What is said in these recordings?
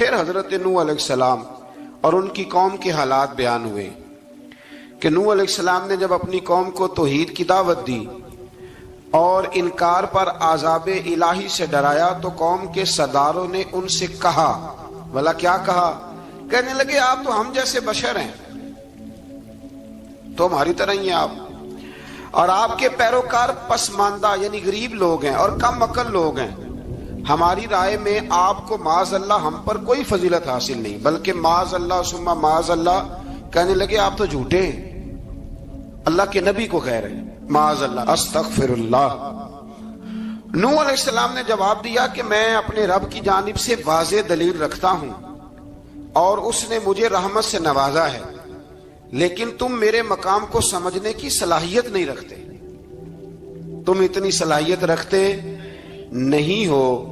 پھر حضرت نوح علیہ السلام اور ان کی قوم کے حالات بیان ہوئے کہ نوح علیہ السلام نے جب اپنی قوم کو توحید کی دعوت دی اور انکار پر عذاب الہی سے ڈرایا تو قوم کے سرداروں نے ان سے کہا، بھلا کیا کہا؟ کہنے لگے آپ تو ہم جیسے بشر ہیں، تو ہماری طرح ہی ہیں آپ، اور آپ کے پیروکار پسماندہ یعنی غریب لوگ ہیں اور کم عقل لوگ ہیں، ہماری رائے میں آپ کو معاذ اللہ ہم پر کوئی فضیلت حاصل نہیں، بلکہ معاذ اللہ ثم معاذ اللہ۔ کہنے لگے آپ تو جھوٹے ہیں، اللہ کے نبی کو کہہ رہے ہیں معاذ اللہ، استغفر اللہ۔ نوح علیہ السلام نے جواب دیا کہ میں اپنے رب کی جانب سے واضح دلیل رکھتا ہوں اور اس نے مجھے رحمت سے نوازا ہے، لیکن تم میرے مقام کو سمجھنے کی صلاحیت نہیں رکھتے، تم اتنی صلاحیت رکھتے نہیں ہو۔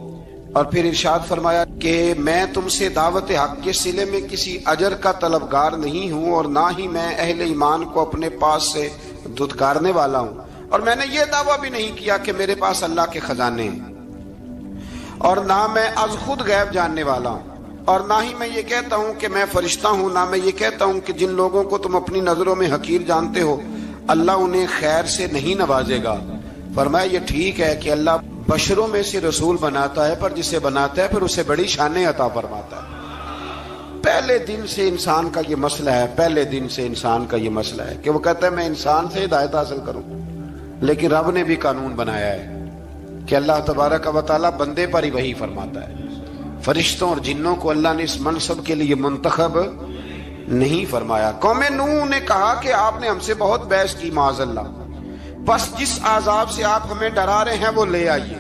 اور پھر ارشاد فرمایا کہ میں تم سے دعوت حق کے صلے میں کسی اجر کا طلبگار نہیں ہوں اور نہ ہی میں اہل ایمان کو اپنے پاس سے دھتکارنے والا ہوں، اور میں نے یہ دعویٰ بھی نہیں کیا کہ میرے پاس اللہ کے خزانے ہیں، اور نہ میں از خود غیب جاننے والا ہوں، اور نہ ہی میں یہ کہتا ہوں کہ میں فرشتہ ہوں، نہ میں یہ کہتا ہوں کہ جن لوگوں کو تم اپنی نظروں میں حقیر جانتے ہو اللہ انہیں خیر سے نہیں نوازے گا۔ فرمایا یہ ٹھیک ہے کہ اللہ بشروں میں سے رسول بناتا ہے، پر جسے بناتا ہے پھر اسے بڑی شانیں عطا فرماتا ہے۔ پہلے دن سے انسان کا یہ مسئلہ ہے، پہلے دن سے انسان کا یہ مسئلہ ہے کہ وہ کہتا ہے میں انسان سے ہدایت حاصل کروں، لیکن رب نے بھی قانون بنایا ہے کہ اللہ تبارک و تعالیٰ بندے پر ہی وحی فرماتا ہے، فرشتوں اور جنوں کو اللہ نے اس منصب کے لیے منتخب نہیں فرمایا۔ قوم نوح نے کہا کہ آپ نے ہم سے بہت بحث کی معاذ اللہ، بس جس عذاب سے آپ ہمیں ڈرا رہے ہیں وہ لے آئیے۔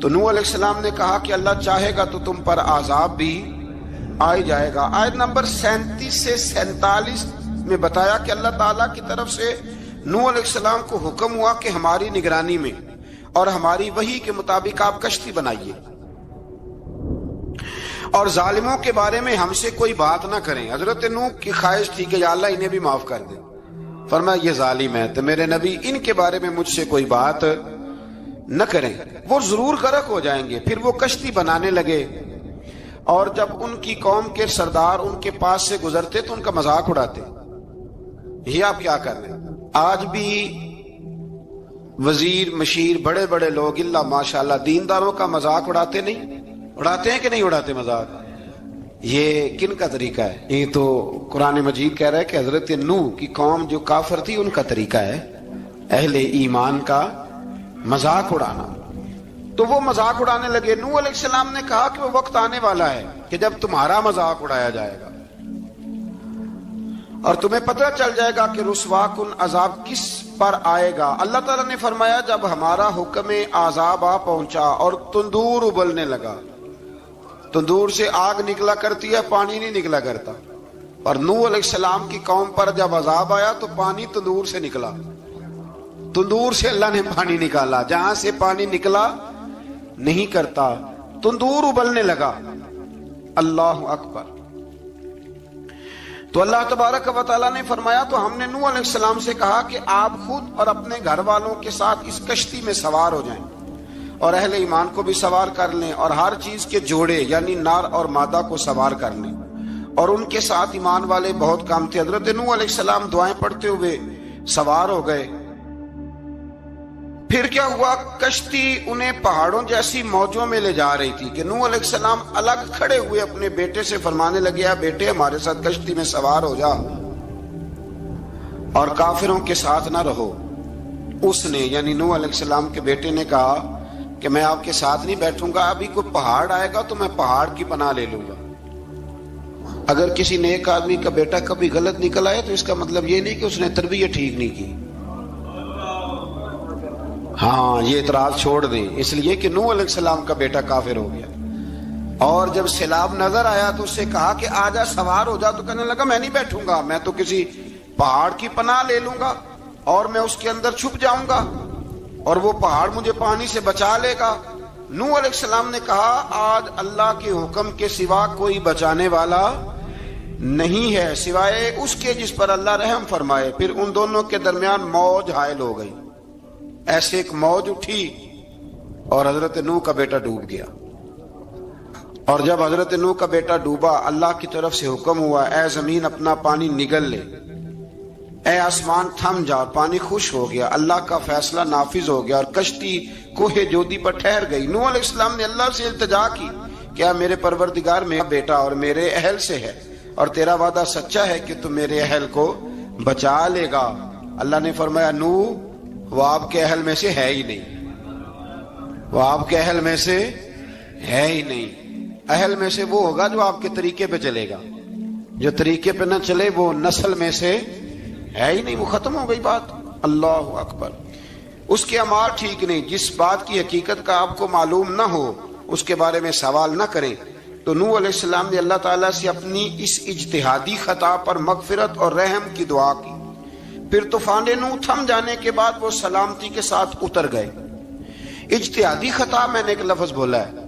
تو نوح علیہ السلام نے کہا کہ اللہ چاہے گا تو تم پر عذاب بھی آ جائے گا۔ آیت نمبر 37 سے 47 میں بتایا کہ اللہ تعالیٰ کی طرف سے نوح علیہ السلام کو حکم ہوا کہ ہماری نگرانی میں اور ہماری وحی کے مطابق آپ کشتی بنائیے، اور ظالموں کے بارے میں ہم سے کوئی بات نہ کریں۔ حضرت نوح کی خواہش تھی کہ یا اللہ انہیں بھی معاف کر دے، فرمایا یہ ظالم ہے تو میرے نبی ان کے بارے میں مجھ سے کوئی بات نہ کریں، وہ ضرور غرق ہو جائیں گے۔ پھر وہ کشتی بنانے لگے، اور جب ان کی قوم کے سردار ان کے پاس سے گزرتے تو ان کا مذاق اڑاتے۔ یہ آپ کیا کر رہے ہیں؟ آج بھی وزیر مشیر بڑے بڑے لوگ اللہ ماشاءاللہ دینداروں کا مذاق اڑاتے نہیں؟ اڑاتے ہیں کہ نہیں اڑاتے مذاق؟ یہ کن کا طریقہ ہے؟ یہ تو قرآن مجید کہہ رہا ہے کہ حضرت نوح کی قوم جو کافر تھی ان کا طریقہ ہے اہل ایمان کا مذاق اڑانا۔ تو وہ مذاق اڑانے لگے۔ نوح علیہ السلام نے کہا کہ وہ وقت آنے والا ہے کہ جب تمہارا مذاق اڑایا جائے گا اور تمہیں پتہ چل جائے گا کہ رسوا کن عذاب کس پر آئے گا۔ اللہ تعالیٰ نے فرمایا جب ہمارا حکم عذاب آ پہنچا اور تندور ابلنے لگا، تندور سے آگ نکلا کرتی ہے، پانی نہیں نکلا کرتا، اور نوح علیہ السلام کی قوم پر جب عذاب آیا تو پانی تندور سے نکلا، تندور سے اللہ نے پانی نکالا، جہاں سے پانی نکلا نہیں کرتا، تندور ابلنے لگا۔ اللہ اکبر۔ تو اللہ تبارک و تعالیٰ نے فرمایا تو ہم نے نوح علیہ السلام سے کہا کہ آپ خود اور اپنے گھر والوں کے ساتھ اس کشتی میں سوار ہو جائیں اور اہل ایمان کو بھی سوار کر لیں، اور ہر چیز کے جوڑے یعنی نر اور مادہ کو سوار کر لیں، اور ان کے ساتھ ایمان والے بہت کم تھے۔ حضرت نوح علیہ السلام دعائیں پڑھتے ہوئے سوار ہو گئے۔ پھر کیا ہوا؟ کشتی انہیں پہاڑوں جیسی موجوں میں لے جا رہی تھی کہ نوح علیہ السلام الگ کھڑے ہوئے اپنے بیٹے سے فرمانے لگے بیٹے ہمارے ساتھ کشتی میں سوار ہو جا اور کافروں کے ساتھ نہ رہو۔ اس نے یعنی نوح علیہ السلام کے بیٹے نے کہا کہ میں آپ کے ساتھ نہیں بیٹھوں گا، ابھی کوئی پہاڑ آئے گا تو میں پہاڑ کی پناہ لے لوں گا۔ اگر کسی نیک آدمی کا بیٹا کبھی غلط نکل آئے تو اس کا مطلب یہ نہیں کہ اس نے تربیت ٹھیک نہیں کی، ہاں یہ اعتراض چھوڑ دیں، اس لیے کہ نوح علیہ السلام کا بیٹا کافر ہو گیا، اور جب سیلاب نظر آیا تو اس سے کہا کہ آجا سوار ہو جا، تو کہنے لگا میں نہیں بیٹھوں گا، میں تو کسی پہاڑ کی پناہ لے لوں گا اور میں اس کے اندر چھپ جاؤں گا اور وہ پہاڑ مجھے پانی سے بچا لے گا۔ نوح علیہ السلام نے کہا آج اللہ کے حکم کے سوا کوئی بچانے والا نہیں ہے سوائے اس کے جس پر اللہ رحم فرمائے۔ پھر ان دونوں کے درمیان موج حائل ہو گئی، ایسے ایک موج اٹھی اور حضرت نوح کا بیٹا ڈوب گیا۔ اور جب حضرت نوح کا بیٹا ڈوبا، اللہ کی طرف سے حکم ہوا اے زمین اپنا پانی نگل لے، اے آسمان تھم جا، پانی خوش ہو گیا، اللہ کا فیصلہ نافذ ہو گیا اور کشتی کوہ جودی پر ٹھہر گئی۔ نوح علیہ السلام نے اللہ سے التجا کی، کیا میرے پروردگار میرا بیٹا اور میرے اہل سے ہے اور تیرا وعدہ سچا ہے کہ تم میرے اہل کو بچا لے گا؟ اللہ نے فرمایا نوح وہ آپ کے اہل میں سے ہے ہی نہیں، وہ آپ کے اہل میں سے ہے ہی نہیں۔ اہل میں سے وہ ہوگا جو آپ کے طریقے پہ چلے گا، جو طریقے پہ نہ چلے وہ نسل میں سے ہے ہی نہیں، وہ ختم ہو گئی بات۔ اللہ اکبر۔ اس کے اعمال ٹھیک نہیں، جس بات کی حقیقت کا آپ کو معلوم نہ ہو اس کے بارے میں سوال نہ کریں۔ تو نوح علیہ السلام نے اللہ تعالیٰ سے اپنی اس اجتہادی خطا پر مغفرت اور رحم کی دعا کی۔ پھر طوفان نوح تھم جانے کے بعد وہ سلامتی کے ساتھ اتر گئے۔ اجتہادی خطا، میں نے ایک لفظ بولا ہے،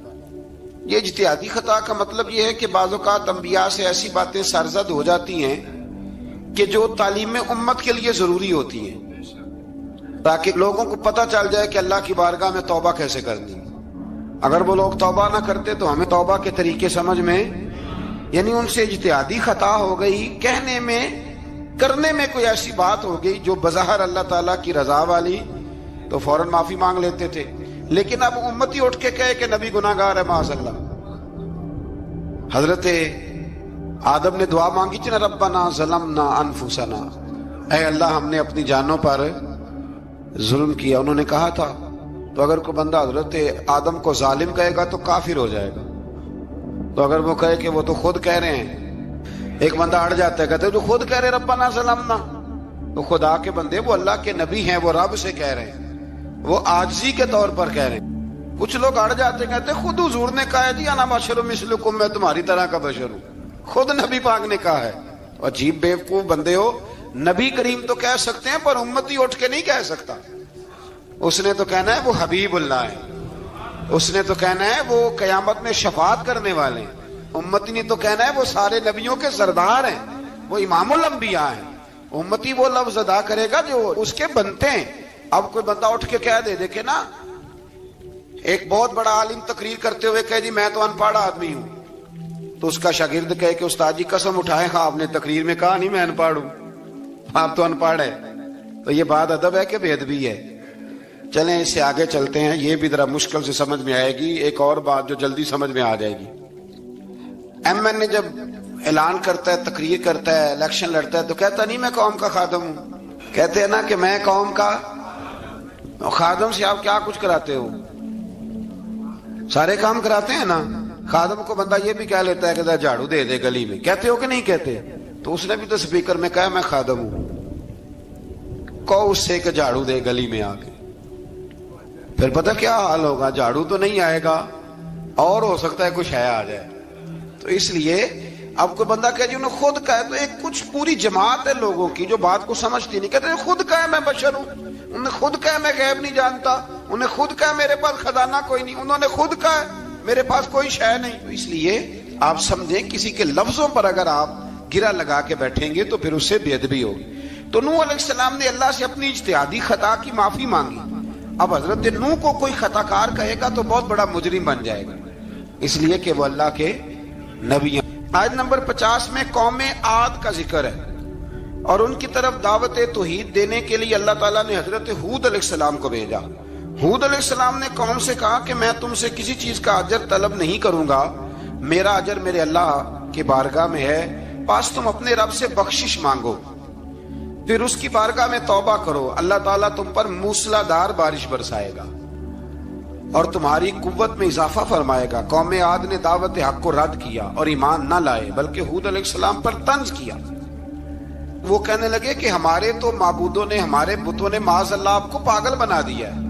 یہ اجتہادی خطا کا مطلب یہ ہے کہ بعض اوقات انبیاء سے ایسی باتیں سرزد ہو جاتی ہیں کہ جو تعلیم امت کے لیے ضروری ہوتی ہیں، تاکہ لوگوں کو پتہ چل جائے کہ اللہ کی بارگاہ میں توبہ کیسے کرنی۔ اگر وہ لوگ توبہ نہ کرتے تو ہمیں توبہ کے طریقے سمجھ میں، یعنی ان سے اجتہادی خطا ہو گئی، کہنے میں کرنے میں کوئی ایسی بات ہو گئی جو بظاہر اللہ تعالیٰ کی رضا والی، تو فوراً معافی مانگ لیتے تھے۔ لیکن اب امتی اٹھ کے کہے کہ نبی گناہ گار ہے معاذ اللہ۔ حضرت آدم نے دعا مانگی تھی نا، ربنا ظلمنا انفسنا، اے اللہ ہم نے اپنی جانوں پر ظلم کیا، انہوں نے کہا تھا۔ تو اگر کوئی بندہ حضرت آدم کو ظالم کہے گا تو کافر ہو جائے گا، تو اگر وہ کہے کہ وہ تو خود کہہ رہے ہیں، ایک بندہ اڑ جاتا ہے کہتے ہیں تو خود کہہ رہے ربنا ظلمنا، تو خدا کے بندے وہ اللہ کے نبی ہیں، وہ رب سے کہہ رہے ہیں، وہ عاجزی کے طور پر کہہ رہے ہیں۔ کچھ لوگ اڑ جاتے کہتے ہیں خود حضور نے کہا ہے جی انا بشر مثلکم، میں تمہاری طرح کا بشر ہوں، خود نبی پاک نے کہا ہے۔ عجیب بیوقوف بندے ہو، نبی کریم تو کہہ سکتے ہیں پر امتی اٹھ کے نہیں کہہ سکتا۔ اس نے تو کہنا ہے وہ حبیب اللہ ہے، اس نے تو کہنا ہے وہ قیامت میں شفاعت کرنے والے ہیں، امتی نے تو کہنا ہے وہ سارے نبیوں کے سردار ہیں، وہ امام الانبیاء ہیں۔ امتی وہ لفظ ادا کرے گا جو اس کے بنتے ہیں۔ اب کوئی بندہ اٹھ کے کہہ دے، دیکھے نا ایک بہت بڑا عالم تقریر کرتے ہوئے کہے جی میں تو ان پڑھ آدمی ہوں، تو اس کا شاگرد کہے کہ استاد جی قسم اٹھائے آپ نے تقریر میں کہا نہیں میں ان پڑھ ہوں، آپ تو ان پڑھ ہے۔ تو یہ بات ادب ہے کہ بے ادبی ہے؟ چلیں اس سے آگے چلتے ہیں، یہ بھی ذرا مشکل سے سمجھ میں آئے گی۔ ایک اور بات جو جلدی سمجھ میں آ جائے گی، ایم این اے جب اعلان کرتا ہے، تقریر کرتا ہے، الیکشن لڑتا ہے تو کہتا نہیں میں قوم کا خادم ہوں، کہتے ہیں نا کہ میں قوم کا خادم سے آپ کیا کچھ کراتے ہو؟ سارے کام کراتے ہیں نا۔ خادم کو بندہ یہ بھی کہہ لیتا ہے کہ جھاڑو دے دے گلی میں، کہتے ہو کہ نہیں کہتے؟ تو اس نے بھی تو سپیکر میں کہا میں خادم ہوں، کہو اس سے کہ جھاڑو دے گلی میں آ کے، پھر پتہ کیا حال ہوگا؟ جھاڑو تو نہیں آئے گا اور ہو سکتا ہے کچھ ہے آ جائے۔ تو اس لیے اب کوئی بندہ کہے جی انہوں نے خود کہا ہے، تو ایک کچھ پوری جماعت ہے لوگوں کی جو بات کو سمجھتی نہیں، کہتے ہیں خود کہا ہے میں بشر ہوں، انہوں نے خود کہا میں غیب نہیں جانتا، انہوں نے خود کہا میرے پاس خزانہ کوئی نہیں، انہوں نے خود کہا میرے پاس کوئی شے نہیں۔ تو اس لیے آپ سمجھیں کسی کے لفظوں پر اگر آپ گرا لگا کے بیٹھیں گے تو پھر اس سے بے ادبی ہوگی۔ تو نوح علیہ السلام نے اللہ سے اپنی اجتہادی خطا کی معافی مانگی۔ اب حضرت نوح کو کوئی خطا کار کہے گا تو بہت بڑا مجرم بن جائے گا، اس لیے کہ وہ اللہ کے نبی ہیں۔ آیت نمبر 50 میں قوم عاد کا ذکر ہے اور ان کی طرف دعوت توحید دینے کے لیے اللہ تعالیٰ نے حضرت ہود علیہ السلام کو بھیجا۔ ہود علیہ السلام نے قوم سے کہا کہ میں تم سے کسی چیز کا اجر طلب نہیں کروں گا، میرا اجر میرے اللہ کی بارگاہ میں ہے، بس تم اپنے رب سے بخشش مانگو، پھر اس کی بارگاہ میں توبہ کرو، اللہ تعالیٰ تم پر موسلا دار بارش برسائے گا اور تمہاری قوت میں اضافہ فرمائے گا۔ قوم عاد نے دعوت حق کو رد کیا اور ایمان نہ لائے، بلکہ ہود علیہ السلام پر طنز کیا۔ وہ کہنے لگے کہ ہمارے تو معبودوں نے، ہمارے بتوں نے معاذ اللہ آپ کو پاگل بنا دیا ہے،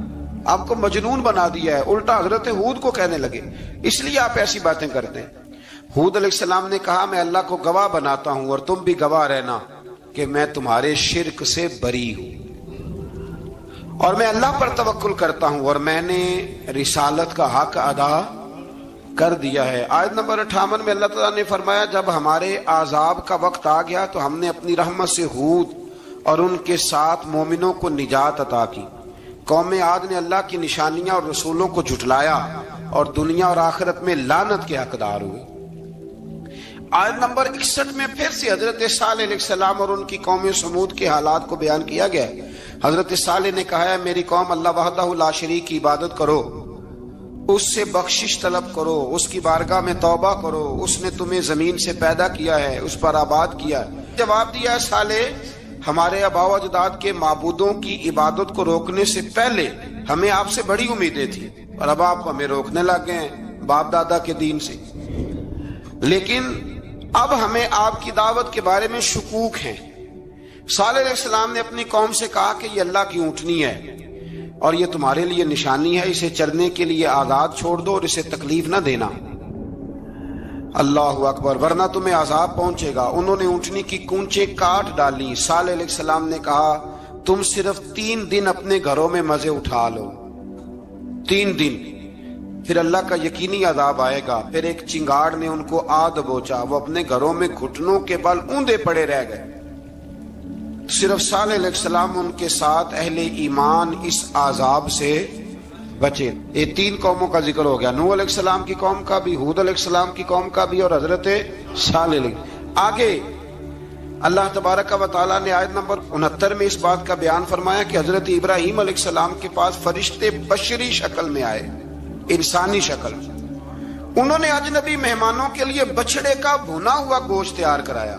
آپ کو مجنون بنا دیا ہے، الٹا حضرت ہود کو کہنے لگے، اس لیے آپ ایسی باتیں کرتے ہیں۔ ہود علیہ السلام نے کہا میں اللہ کو گواہ بناتا ہوں اور تم بھی گواہ رہنا کہ میں تمہارے شرک سے بری ہوں اور میں اللہ پر توکل کرتا ہوں اور میں نے رسالت کا حق ادا کر دیا ہے۔ آیت نمبر 58 میں اللہ تعالیٰ نے فرمایا جب ہمارے عذاب کا وقت آ گیا تو ہم نے اپنی رحمت سے ہود اور ان کے ساتھ مومنوں کو نجات عطا کی۔ قوم عاد نے اللہ کی نشانیاں اور رسولوں کو جھٹلایا اور دنیا اور آخرت میں لعنت کے حقدار ہوئے۔ آیت نمبر 61 میں پھر سے حضرت صالح علیہ السلام اور ان کی قوم سمود کے حالات کو بیان کیا گیا۔ حضرت صالح نے کہا ہے میری قوم اللہ وحدہ لا شریک کی عبادت کرو، اس سے بخشش طلب کرو، اس کی بارگاہ میں توبہ کرو، اس نے تمہیں زمین سے پیدا کیا ہے، اس پر آباد کیا ہے۔ جواب دیا ہے صالح ہمارے آباء و اجداد کے معبودوں کی عبادت کو روکنے سے پہلے ہمیں آپ سے بڑی امیدیں تھیں، اور اب آپ ہمیں روکنے لگ گئے ہیں باپ دادا کے دین سے، لیکن اب ہمیں آپ کی دعوت کے بارے میں شکوک ہیں۔ صالح علیہ السلام نے اپنی قوم سے کہا کہ یہ اللہ کی اونٹنی ہے اور یہ تمہارے لیے نشانی ہے، اسے چرنے کے لیے آزاد چھوڑ دو اور اسے تکلیف نہ دینا، اللہ اکبر، ورنہ تمہیں عذاب پہنچے گا۔ انہوں نے اونٹنی کی کونچیں کاٹ ڈالی۔ صالح علیہ السلام نے کہا تم صرف 3 دن اپنے گھروں میں مزے اٹھا لو، 3 دن، پھر اللہ کا یقینی عذاب آئے گا۔ پھر ایک چنگاڑ نے ان کو آ دبوچا، وہ اپنے گھروں میں گھٹنوں کے بل اوندے پڑے رہ گئے۔ صرف صالح علیہ السلام ان کے ساتھ اہل ایمان اس عذاب سے بچے۔ یہ 3 قوموں کا ذکر ہو گیا، نوح علیہ السلام کی قوم کا بھی، ہود علیہ السلام کی قوم کا بھی، اور حضرت صالح علیہ۔ آگے اللہ تبارک و تعالیٰ نے آیت نمبر 69 میں اس بات کا بیان فرمایا کہ حضرت ابراہیم علیہ السلام کے پاس فرشتے بشری شکل میں آئے، انسانی شکل۔ انہوں نے اجنبی مہمانوں کے لیے بچڑے کا بھنا ہوا گوشت تیار کرایا۔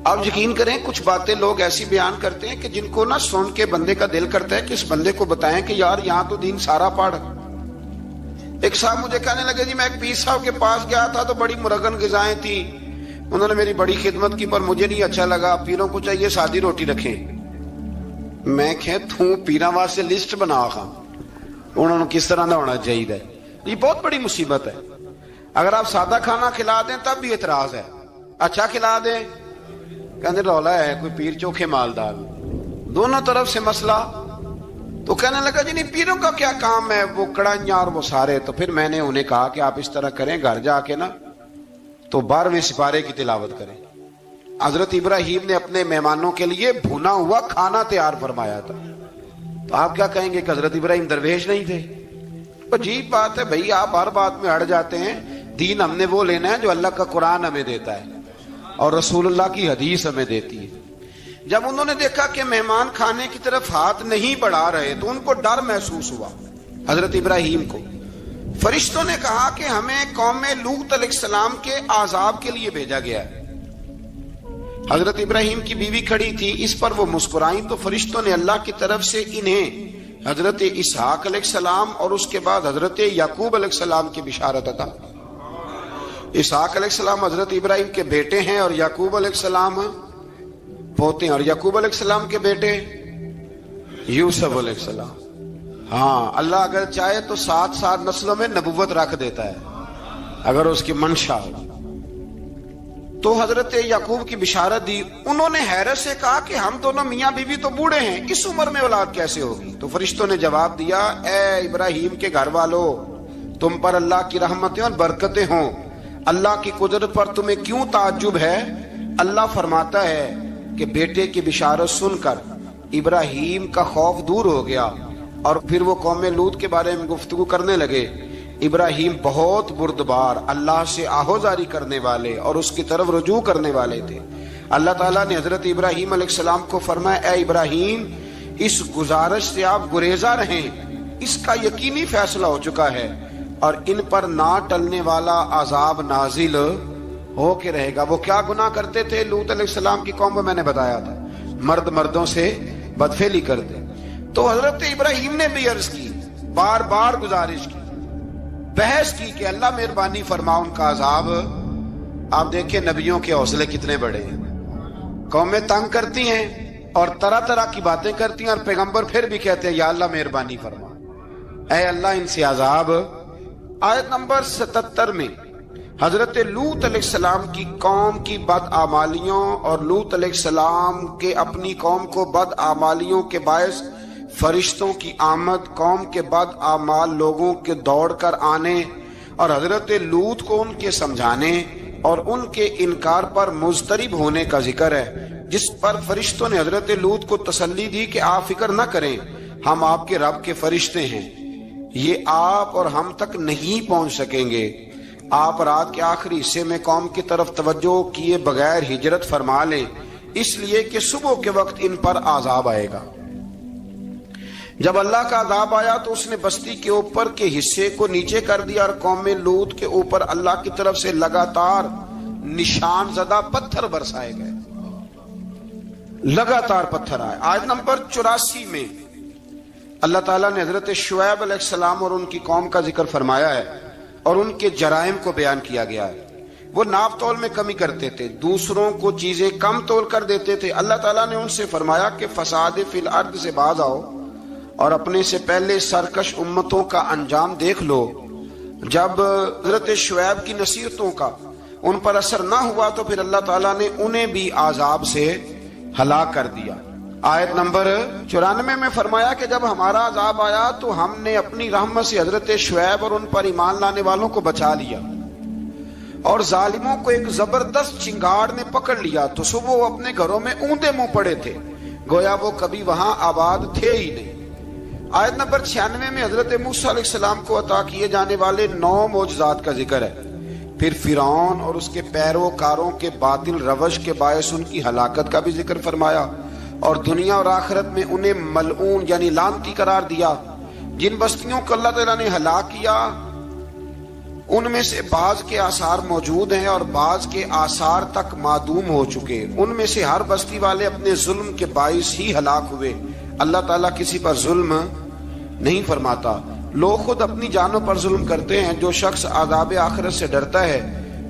آپ یقین کریں کچھ باتیں لوگ ایسی بیان کرتے ہیں کہ جن کو نہ سن کے بندے کا دل کرتا ہے کہ اس بندے کو بتائیں کہ یار یہاں تو دین سارا پڑھ۔ ایک صاحب مجھے کہنے لگے جی میں ایک پیر صاحب کے پاس گیا تھا تو بڑی مرغن غذائیں تھیں، انہوں نے میری بڑی خدمت کی پر مجھے نہیں اچھا لگا، پیروں کو چاہیے سادی روٹی رکھیں۔ میں کہ تو پیراں واسطے لسٹ بنا خاں انہوں نے کس طرح دا ہونا چاہیے۔ یہ بہت بڑی مصیبت ہے، اگر آپ سادہ کھانا کھلا دیں تب بھی اعتراض ہے، اچھا کھلا دیں کہنے رولا ہے کوئی پیر چوکھے مالدار، دونوں طرف سے مسئلہ۔ تو کہنے لگا جی نہیں پیروں کا کیا کام ہے، وہ کڑائیاں اور وہ سارے۔ تو پھر میں نے انہیں کہا کہ آپ اس طرح کریں، گھر جا کے نا تو 12ویں سپارے کی تلاوت کریں۔ حضرت ابراہیم نے اپنے مہمانوں کے لیے بھنا ہوا کھانا تیار فرمایا تھا۔ تو آپ کیا کہیں گے کہ حضرت ابراہیم درویش نہیں تھے؟ عجیب بات ہے بھائی، آپ ہر بات میں اڑ جاتے ہیں۔ دین ہم نے وہ لینا ہے جو اللہ کا قرآن ہمیں دیتا ہے اور رسول اللہ کی حدیث ہمیں دیتی ہے۔ جب انہوں نے دیکھا کہ مہمان کھانے کی طرف ہاتھ نہیں بڑھا رہے تو ان کو ڈر محسوس ہوا۔ حضرت ابراہیم کو فرشتوں نے کہا کہ ہمیں قوم لوط علیہ السلام کے عذاب کے لیے بھیجا گیا ہے۔ حضرت ابراہیم کی بیوی کھڑی تھی، اس پر وہ مسکرائیں تو فرشتوں نے اللہ کی طرف سے انہیں حضرت اسحاق علیہ السلام اور اس کے بعد حضرت یعقوب علیہ السلام کی بشارت عطا۔ اسحاق علیہ السلام حضرت ابراہیم کے بیٹے ہیں اور یعقوب علیہ السلام پوتے ہیں، اور یعقوب علیہ السلام کے بیٹے یوسف علیہ السلام۔ ہاں اللہ اگر چاہے تو 7 نسلوں میں نبوت رکھ دیتا ہے اگر اس کی منشا ہو۔ تو حضرت یعقوب کی بشارت دی۔ انہوں نے حیرت سے کہا کہ ہم دونوں میاں بیوی تو بوڑھے ہیں، اس عمر میں اولاد کیسے ہوگی؟ تو فرشتوں نے جواب دیا اے ابراہیم کے گھر والوں، تم پر اللہ کی رحمتیں اور برکتیں ہوں، اللہ کی قدرت پر تمہیں کیوں تعجب ہے؟ اللہ فرماتا ہے کہ بیٹے کی بشارت سن کر ابراہیم کا خوف دور ہو گیا اور پھر وہ قوم لوط کے بارے میں گفتگو کرنے لگے۔ ابراہیم بہت بردبار، اللہ سے آہوزاری کرنے والے اور اس کی طرف رجوع کرنے والے تھے۔ اللہ تعالیٰ نے حضرت ابراہیم علیہ السلام کو فرمایا اے ابراہیم اس گزارش سے آپ گریزہ رہیں، اس کا یقینی فیصلہ ہو چکا ہے اور ان پر نہ ٹلنے والا عذاب نازل ہو کے رہے گا۔ وہ کیا گناہ کرتے تھے لوط علیہ السلام کی قوم کو میں نے بتایا تھا، مرد مردوں سے بدفعلی کرتے۔ تو حضرت ابراہیم نے بھی عرض کی، بار بار گزارش کی، بحث کی کہ اللہ مہربانی فرما ان کا عذاب۔ آپ دیکھیں نبیوں کے حوصلے کتنے بڑے ہیں، قومیں تنگ کرتی ہیں اور طرح طرح کی باتیں کرتی ہیں اور پیغمبر پھر بھی کہتے ہیں یا اللہ مہربانی فرما، اے اللہ ان سے عذاب۔ آیت نمبر 77 میں حضرت لوط علیہ السلام کی قوم کی بدعمالیوں اور لوط علیہ السلام کے اپنی قوم کو بدعمالیوں کے باعث فرشتوں کی آمد، قوم کے بدعمال لوگوں کے دوڑ کر آنے اور حضرت لوط کو ان کے سمجھانے اور ان کے انکار پر مضطرب ہونے کا ذکر ہے، جس پر فرشتوں نے حضرت لوط کو تسلی دی کہ آپ فکر نہ کریں، ہم آپ کے رب کے فرشتے ہیں، یہ آپ اور ہم تک نہیں پہنچ سکیں گے۔ آپ رات کے آخری حصے میں قوم کی طرف توجہ کیے بغیر ہجرت فرما لیں، اس لیے کہ صبح کے وقت ان پر عذاب آئے گا۔ جب اللہ کا عذاب آیا تو اس نے بستی کے اوپر کے حصے کو نیچے کر دیا اور قوم لوط کے اوپر اللہ کی طرف سے لگاتار نشان زدہ پتھر برسائے گئے، لگاتار پتھر آئے۔ آیت نمبر 84 میں اللہ تعالیٰ نے حضرت شعیب علیہ السلام اور ان کی قوم کا ذکر فرمایا ہے اور ان کے جرائم کو بیان کیا گیا ہے۔ وہ ناپ تول میں کمی کرتے تھے، دوسروں کو چیزیں کم تول کر دیتے تھے۔ اللہ تعالیٰ نے ان سے فرمایا کہ فساد فی الارض سے باز آؤ اور اپنے سے پہلے سرکش امتوں کا انجام دیکھ لو۔ جب حضرت شعیب کی نصیحتوں کا ان پر اثر نہ ہوا تو پھر اللہ تعالیٰ نے انہیں بھی عذاب سے ہلاک کر دیا۔ آیت نمبر 94 میں فرمایا کہ جب ہمارا عذاب آیا تو ہم نے اپنی رحمت سے حضرت شعیب اور ان پر ایمان لانے والوں کو بچا لیا، اور ظالموں کو ایک زبردست چنگاڑ نے پکڑ لیا تو صبح وہ اپنے گھروں میں اوندے منہ پڑے تھے، گویا وہ کبھی وہاں آباد تھے ہی نہیں۔ آیت نمبر 96 میں حضرت موسیٰ علیہ السلام کو عطا کیے جانے والے 9 معجزات کا ذکر ہے۔ پھر فرعون اور اس کے پیروکاروں کے باطل روش کے باعث ان کی ہلاکت کا بھی ذکر فرمایا، اور دنیا اور آخرت میں انہیں ملعون یعنی لعنتی قرار دیا۔ جن بستیوں کو اللہ تعالیٰ نے ہلاک کیا ان میں سے بعض کے آثار موجود ہیں اور بعض کے آثار تک معدوم ہو چکے۔ ان میں سے ہر بستی والے اپنے ظلم کے باعث ہی ہلاک ہوئے۔ اللہ تعالیٰ کسی پر ظلم نہیں فرماتا، لوگ خود اپنی جانوں پر ظلم کرتے ہیں۔ جو شخص عذاب آخرت سے ڈرتا ہے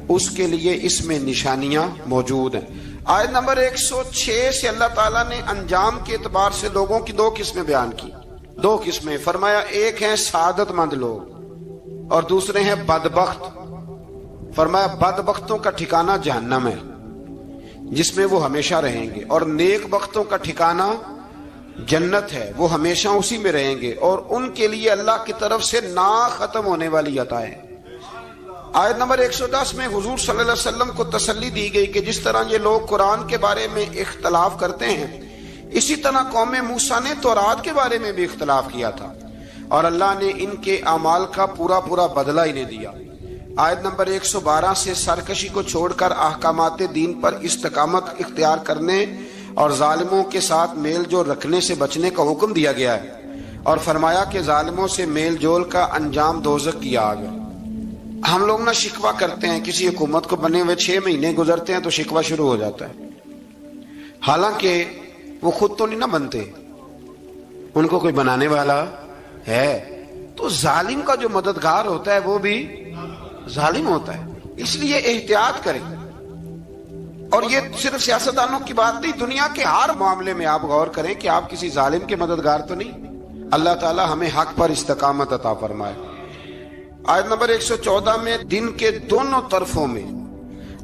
اس کے لیے اس میں نشانیاں موجود ہیں۔ آیت نمبر 106 سے اللہ تعالیٰ نے انجام کے اعتبار سے لوگوں کی 2 قسمیں بیان کی۔ 2 قسمیں فرمایا، ایک ہیں سعادت مند لوگ اور دوسرے ہیں بدبخت۔ فرمایا بدبختوں کا ٹھکانہ جہنم ہے جس میں وہ ہمیشہ رہیں گے، اور نیک بختوں کا ٹھکانہ جنت ہے، وہ ہمیشہ اسی میں رہیں گے، اور ان کے لیے اللہ کی طرف سے نا ختم ہونے والی عطائیں۔ آیت نمبر 110 میں حضور صلی اللہ علیہ وسلم کو تسلی دی گئی کہ جس طرح یہ لوگ قرآن کے بارے میں اختلاف کرتے ہیں، اسی طرح قوم موسیٰ نے تورات کے بارے میں بھی اختلاف کیا تھا، اور اللہ نے ان کے اعمال کا پورا بدلہ انہیں دیا۔ آیت نمبر 112 سے سرکشی کو چھوڑ کر احکامات دین پر استقامت اختیار کرنے اور ظالموں کے ساتھ میل جول رکھنے سے بچنے کا حکم دیا گیا ہے، اور فرمایا کہ ظالموں سے میل جول کا انجام دوزخ کی آگ ہے۔ ہم لوگ نہ شکوہ کرتے ہیں، کسی حکومت کو بنے ہوئے 6 مہینے گزرتے ہیں تو شکوہ شروع ہو جاتا ہے، حالانکہ وہ خود تو نہیں نہ بنتے، ان کو کوئی بنانے والا ہے۔ تو ظالم کا جو مددگار ہوتا ہے وہ بھی ظالم ہوتا ہے، اس لیے احتیاط کریں۔ اور یہ صرف سیاستدانوں کی بات نہیں، دنیا کے ہر معاملے میں آپ غور کریں کہ آپ کسی ظالم کے مددگار تو نہیں۔ اللہ تعالی ہمیں حق پر استقامت عطا فرمائے۔ آیت نمبر 114 میں دن کے دونوں طرفوں میں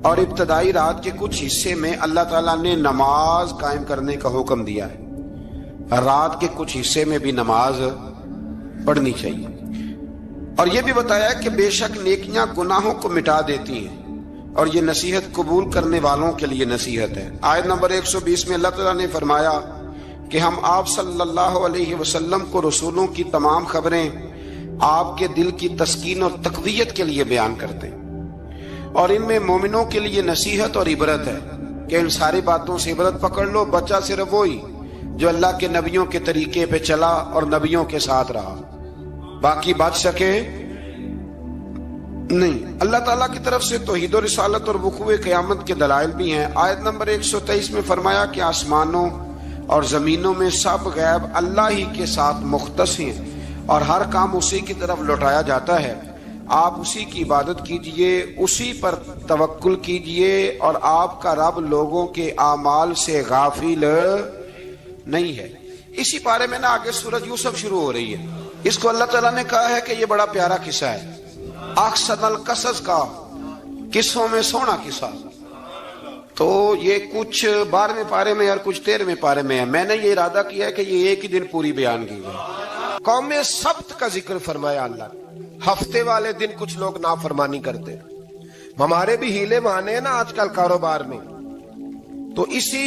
اور ابتدائی رات کے کچھ حصے میں اللہ تعالیٰ نے نماز قائم کرنے کا حکم دیا ہے۔ رات کے کچھ حصے میں بھی نماز پڑھنی چاہیے، اور یہ بھی بتایا کہ بے شک نیکیاں گناہوں کو مٹا دیتی ہیں، اور یہ نصیحت قبول کرنے والوں کے لیے نصیحت ہے۔ آیت نمبر 120 میں اللہ تعالیٰ نے فرمایا کہ ہم آپ صلی اللہ علیہ وسلم کو رسولوں کی تمام خبریں آپ کے دل کی تسکین اور تقویت کے لیے بیان کرتے ہیں، اور ان میں مومنوں کے لیے نصیحت اور عبرت ہے کہ ان ساری باتوں سے عبرت پکڑ لو۔ بچہ صرف وہی جو اللہ کے نبیوں کے طریقے پہ چلا اور نبیوں کے ساتھ رہا، باقی بچ سکے نہیں۔ اللہ تعالیٰ کی طرف سے توحید و رسالت اور وقوع قیامت کے دلائل بھی ہیں۔ آیت نمبر 123 میں فرمایا کہ آسمانوں اور زمینوں میں سب غیب اللہ ہی کے ساتھ مختص ہیں، اور ہر کام اسی کی طرف لوٹایا جاتا ہے۔ آپ اسی کی عبادت کیجئے، اسی پر توکل کیجئے، اور آپ کا رب لوگوں کے اعمال سے غافل نہیں ہے۔ اسی بارے میں آگے سورۃ یوسف شروع ہو رہی ہے۔ اس کو اللہ تعالیٰ نے کہا ہے کہ یہ بڑا پیارا قصہ ہے، احسن القصص کا، قصوں میں سونا قصہ۔ تو یہ کچھ 12ویں پارے میں اور کچھ 13ویں پارے میں ہے۔ میں نے یہ ارادہ کیا ہے کہ یہ ایک ہی دن پوری بیان کی جائے۔ قوم سبت کا ذکر فرمایا اللہ نے۔ ہفتے والے دن کچھ لوگ نافرمانی کرتے، ہمارے بھی ہیلے بہانے ہیں نا آج کل کاروبار میں، تو اسی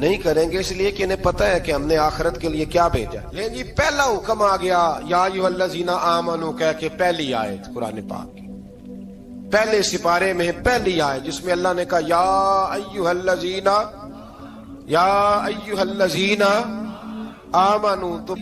نہیں کریں گے، اس لیے کہ انہیں پتہ ہے کہ ہم نے آخرت کے لیے کیا بھیجا۔ لیکن جی پہلا حکم آ گیا یا ایھا الذین آمنوا کہہ کے، پہلی آیت قرآن پاک کی پہلے سپارے میں پہلی آیت جس میں اللہ نے کہا یا ایھا الذین آمنوا، تو